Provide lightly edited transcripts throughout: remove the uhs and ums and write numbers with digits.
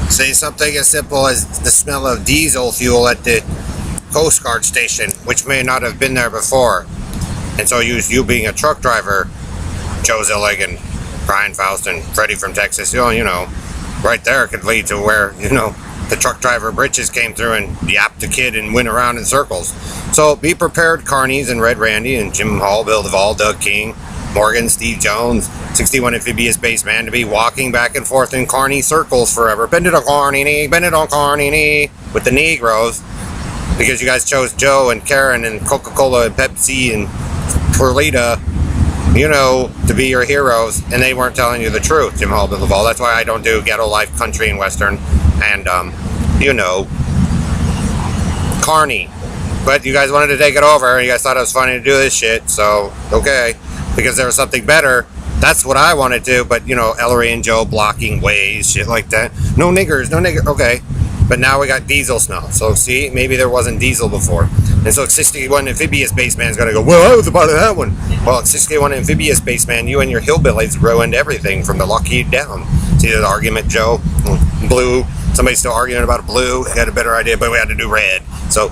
Say something as simple as the smell of diesel fuel at the Coast Guard station, which may not have been there before. And so you being a truck driver, Joe Zilligan, Brian Faustin, Freddie from Texas, you know, right there could lead to where, the truck driver britches came through and yapped the kid and went around in circles. So be prepared, Carnies and Red Randy and Jim Hall, Bill Duvall, Doug King, Morgan, Steve Jones, 61 amphibious baseman, to be walking back and forth in Carney circles forever. Bend it on Carney knee, bend it on Carney knee, with the Negroes, because you guys chose Joe and Karen and Coca-Cola and Pepsi and Perlita, to be your heroes, and they weren't telling you the truth, Jim Hall, Bill Duvall. That's why I don't do ghetto life, country, and western, and, Carney. But you guys wanted to take it over, and you guys thought it was funny to do this shit, so, okay. Because there was something better. That's what I want to do, but, Ellery and Joe blocking ways, shit like that. No niggers, okay. But now we got diesel smell. So, see, maybe there wasn't diesel before. And so 61 amphibious baseman's going to go, well, I was a part of that one. Well, at 61 amphibious baseman, you and your hillbillies ruined everything from the Lockheed down. See the argument, Joe? Blue. Somebody's still arguing about blue. They had a better idea, but we had to do red. So,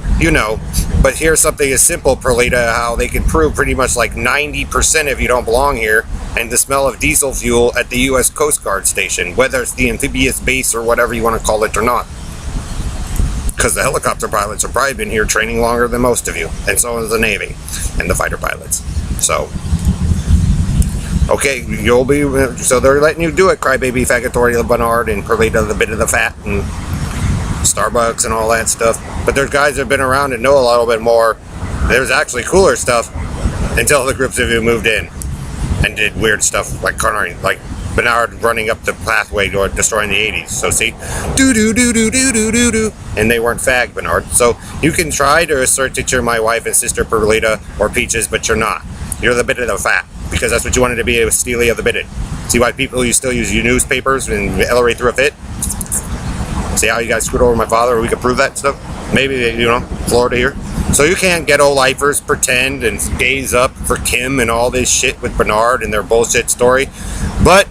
But here's something as simple, Perlita, how they can prove pretty much like 90% if you don't belong here, and the smell of diesel fuel at the U.S. Coast Guard station, whether it's the amphibious base or whatever you want to call it or not. Because the helicopter pilots have probably been here training longer than most of you, and so is the Navy and the fighter pilots. So, okay, so they're letting you do it, Crybaby, Faggotory, Bernard, and Perlita, the bit of the fat, and Starbucks and all that stuff. But there's guys that have been around and know a little bit more. There's actually cooler stuff until the groups of you moved in and did weird stuff like Bernard running up the pathway to destroying the 80s. So see, do, and they weren't fag, Bernard. So you can try to assert that you're my wife and sister Perlita or Peaches, but you're not. You're the bit of the fat, because that's what you wanted to be, a Steely of the Bitted. See why you still use your newspapers and Ellery threw a fit? See how you guys screwed over my father? We could prove that stuff. Maybe, Florida here. So you can't ghetto-lifers pretend and gaze up for Kim and all this shit with Bernard and their bullshit story. But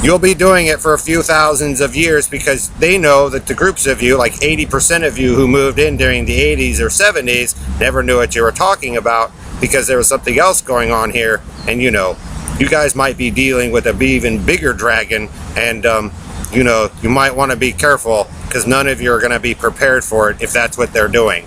you'll be doing it for a few thousands of years, because they know that the groups of you, like 80% of you who moved in during the 80s or 70s, never knew what you were talking about, because there was something else going on here. And, you guys might be dealing with an even bigger dragon, and, you might want to be careful, because none of you are going to be prepared for it if that's what they're doing.